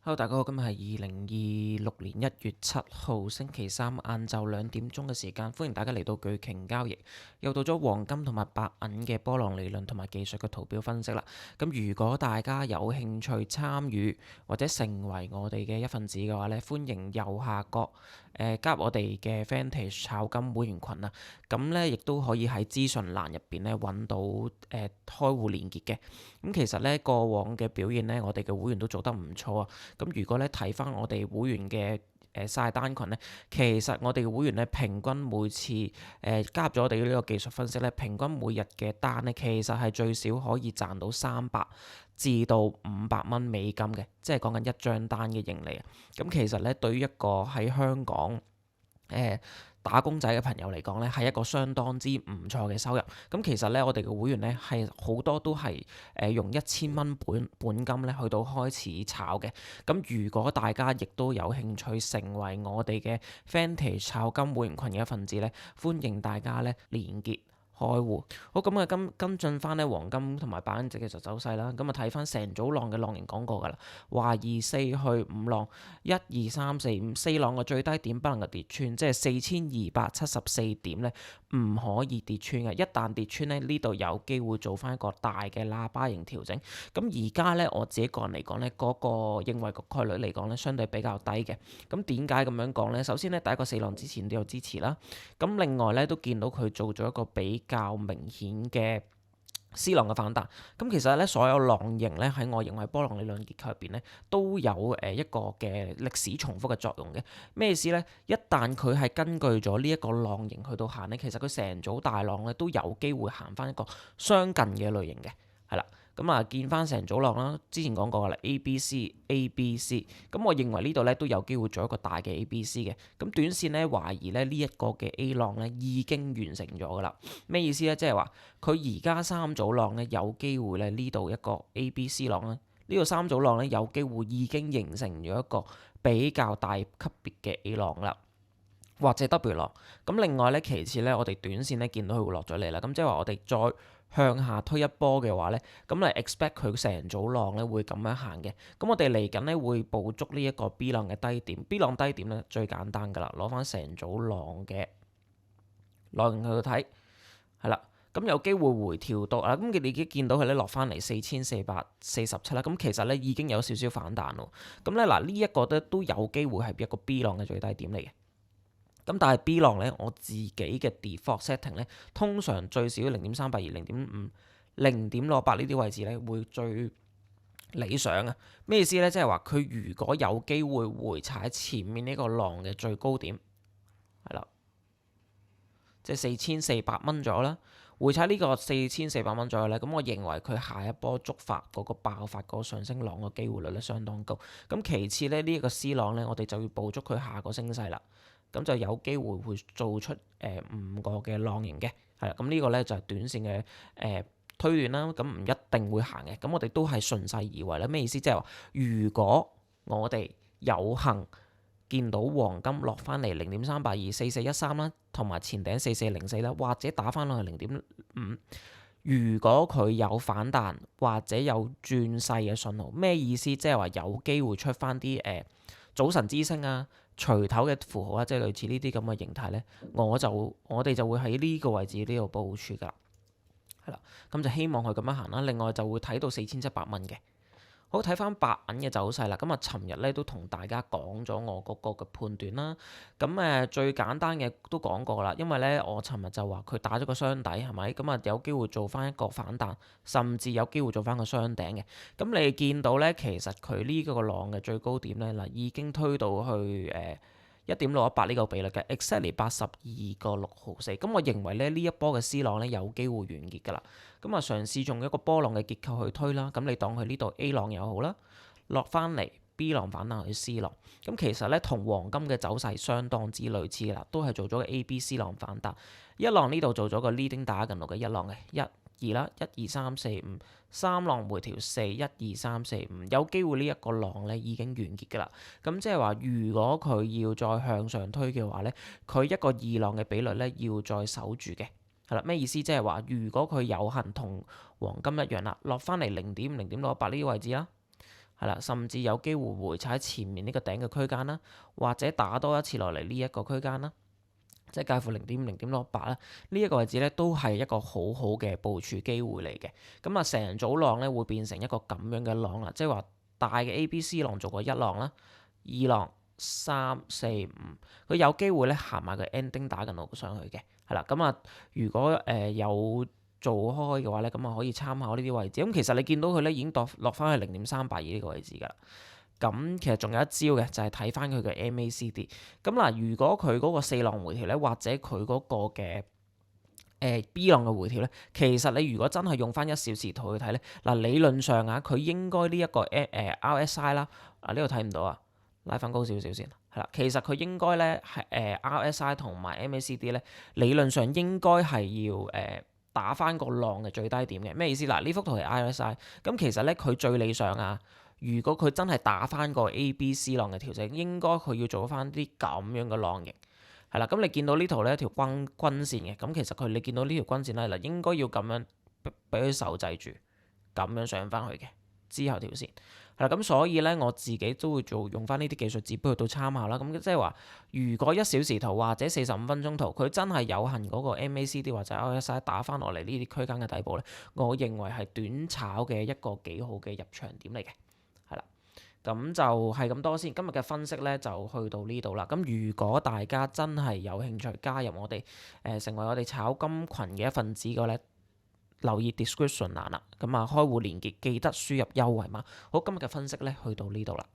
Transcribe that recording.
Hello，大家好，今日係2026年1月7號星期三晏晝2點鐘嘅時間，歡迎大家嚟到巨鯨交易，又到咗黃金同埋白銀嘅波浪理論同埋技術嘅圖表分析啦。咁如果大家有興趣參與或者成為我哋嘅一份子嘅話咧，歡迎右下角加入我哋嘅 Vantage 炒金會員群啊。咁咧亦都可以喺資訊欄入邊咧揾到開戶連結嘅。咁其實咧過往嘅表現咧，我哋嘅會員都做得唔錯啊。咁如果咧睇翻我哋會員嘅晒單群咧，其實我哋嘅會員咧平均每次加入咗我哋呢個技術分析咧，平均每日嘅單咧，其實係最少可以賺到300至到500蚊美金嘅，即係講緊一張單嘅盈利啊。咁其實咧對於一個喺香港打工仔嘅朋友嚟講咧，係一個相當之唔錯嘅收入。咁其實咧，我哋嘅會員咧係好多都係用1000蚊本金咧去到開始炒嘅。咁如果大家亦都有興趣成為我哋嘅 Vantage 炒金會員群嘅一份子咧，歡迎大家咧連結開戶。好，咁啊跟進翻咧黃金同埋白銀值嘅走勢啦。咁啊睇翻成組浪嘅浪形講過㗎啦，話2、4去5浪，1、2、3、4、5，四浪嘅最低點不能夠跌穿，即係4274點咧唔可以跌穿嘅。一旦跌穿咧，呢度有機會做翻一個大嘅喇叭型調整。咁而家咧我自己個人嚟講咧，嗰個認為個概率嚟講咧，相對比較低嘅。咁點解咁樣講咧？首先咧，第一個四浪之前都有支持啦。咁另外咧都見到佢做咗一個比較明顯嘅 C 浪嘅反彈。咁其實咧所有浪形咧喺我認為波浪理論結構入邊咧都有一個嘅歷史重複嘅作用嘅。咩意思咧？一旦佢係根據咗呢一個浪形去到行咧，其實佢成組大浪咧都有機會行翻一個相近嘅類型嘅，係啦。咁啊，見翻成組浪啦，之前講過噶啦，A、B、C、A、B、C。咁我認為呢度咧都有機會做一個大嘅 A、B、C 嘅。咁短線咧懷疑咧呢一個嘅 A 浪咧已經完成咗噶啦。咩意思咧？即係話佢而家3組浪咧有機會咧呢度一個 A、B、C 浪咧，呢度3組浪咧有機會已經形成咗一個比較大級別嘅 A 浪啦，或者 W 浪。咁另外咧，其次咧，我哋短線咧見到佢會落咗嚟啦。咁即係話我哋再向下推一波嘅話咧，咁嚟 expect 佢成組浪咧會咁樣行嘅。咁我哋嚟緊咧會捕捉呢一個 B 浪嘅低點。B 浪低點咧最簡單噶啦，攞翻成組浪嘅浪形去到睇，係啦。咁有機會回調到啊，咁你已經見到佢咧落翻嚟4447啦。咁其實咧已經有少少反彈咯。咁咧嗱，呢一個都有機會係一個 B 浪嘅最低點嚟嘅。咁但係 B 浪咧，我自己嘅 default setting 咧，通常最少0.382、0.5、0.68呢啲位置咧，會最理想啊。咩意思咧？即係話佢如果有機會回踩前面呢個浪嘅最高點，係啦，即係4400蚊左右啦。回踩呢個4400蚊左右咧，咁我認為佢下一波觸發嗰個爆發嗰個上升浪嘅機會率咧相當高。咁其次咧，呢一個 C 浪咧，我哋就要捕捉佢下個升勢啦。咁就有機會會做出5個嘅浪形嘅，係啦。咁呢個咧就係短線嘅推斷啦。咁唔一定會行嘅。咁我哋都係順勢而為啦。咩意思？即係話，如果我哋有幸見到黃金落翻嚟0.382、4413啦，同埋前頂4404啦，或者打翻落去0.5，如果佢有反彈或者有轉勢嘅信號，咩意思？即係話有機會出翻啲早晨之星啊，錘頭嘅符號啊，即係類似呢啲咁嘅形態咧，我哋就會喺呢個位置呢度部署㗎，係啦。咁就希望佢咁樣行啦。另外就會睇到4700蚊嘅。好，睇翻白銀嘅走勢啦。咁啊，尋日咧都同大家講咗我嗰個嘅判斷啦。咁最簡單嘅都講過啦，因為咧我尋日就話佢打咗個雙底係咪？咁啊有機會做翻一個反彈，甚至有機會做翻個雙頂嘅。咁你見到咧，其實佢呢個浪嘅最高點咧嗱，已經推到去1.618呢個比率嘅 exactly 82.604。咁我認為咧呢一波嘅 C 浪咧有機會完結㗎啦。咁啊嘗試用一個波浪嘅結構去推啦。咁你當佢呢度 A 浪又好啦，落翻嚟 B 浪反彈去 C 浪。咁其實咧同黃金嘅走勢相當之類似啦，都係做咗個 A、B、C 浪反彈。一浪呢度做咗個 leading 打緊落嘅一浪嘅1、2啦，1、2、3、4、5，三浪回調4、1、2、3、4、5，有機會呢一個浪咧已經完結㗎啦。咁即係話，如果佢要再向上推嘅話咧，佢一個二浪嘅比率咧要再守住嘅，係啦。咩意思？即係話，如果佢有幸同黃金一樣啦，落翻嚟0.618呢啲位置啦，係啦，甚至有機會回踩前面呢個頂嘅區間啦，或者打多一次落嚟呢一個區間啦，即係介乎0.5、0.68啦，呢一個位置咧都係一個好好嘅部署機會嚟嘅。咁啊，成組浪咧會變成一個咁樣嘅浪啦，即係話大嘅 A、B、C 浪做過一浪啦、二浪、三、四、五，佢有機會咧行埋個 ending 打緊路上去嘅，係啦。咁啊，如果有做開嘅話咧，咁啊可以參考呢啲位置。咁其實你見到佢咧已經落翻去0.382呢個位置㗎啦。咁其實仲有一招嘅，就係睇翻佢嘅 MACD。咁嗱，如果佢嗰個四浪回調咧，或者佢嗰個嘅B 浪嘅回調咧，其實你如果真係用翻1小時圖去睇咧，嗱理論上啊，佢應該呢一個RSI 啦，呢度睇唔到啊，拉翻高少少先，係啦，其實佢應該咧係RSI 同埋 MACD 咧，理論上應該係要打翻個浪嘅最低點嘅。咩意思？嗱，呢幅圖係 RSI，咁其實咧佢最理想啊。如果佢真係打翻個 A、B、C 浪嘅調整，應該佢要做翻啲咁樣嘅浪形，係啦。咁你見到呢圖呢一條均線嘅，咁其實你見到呢條均線咧，嗱應該要咁樣俾佢受制住，咁樣上翻去嘅之後條線，係啦。咁所以咧，我自己都會用翻呢啲技術指標去到參考啦。咁即係話，如果1小時圖或者45分鐘圖，佢真係有幸嗰個 MACD 或者 RSI 打翻落嚟呢啲區間嘅底部咧，我認為係短炒嘅一個幾好嘅入場點嚟嘅。係啦，咁就係咁多先。今日嘅分析咧就去到呢度啦。咁如果大家真係有興趣加入我哋成為我哋炒金群嘅一份子嘅咧，留意 description 欄啦。咁啊，開戶連結記得輸入優惠碼。好，今日嘅分析咧去到呢度啦。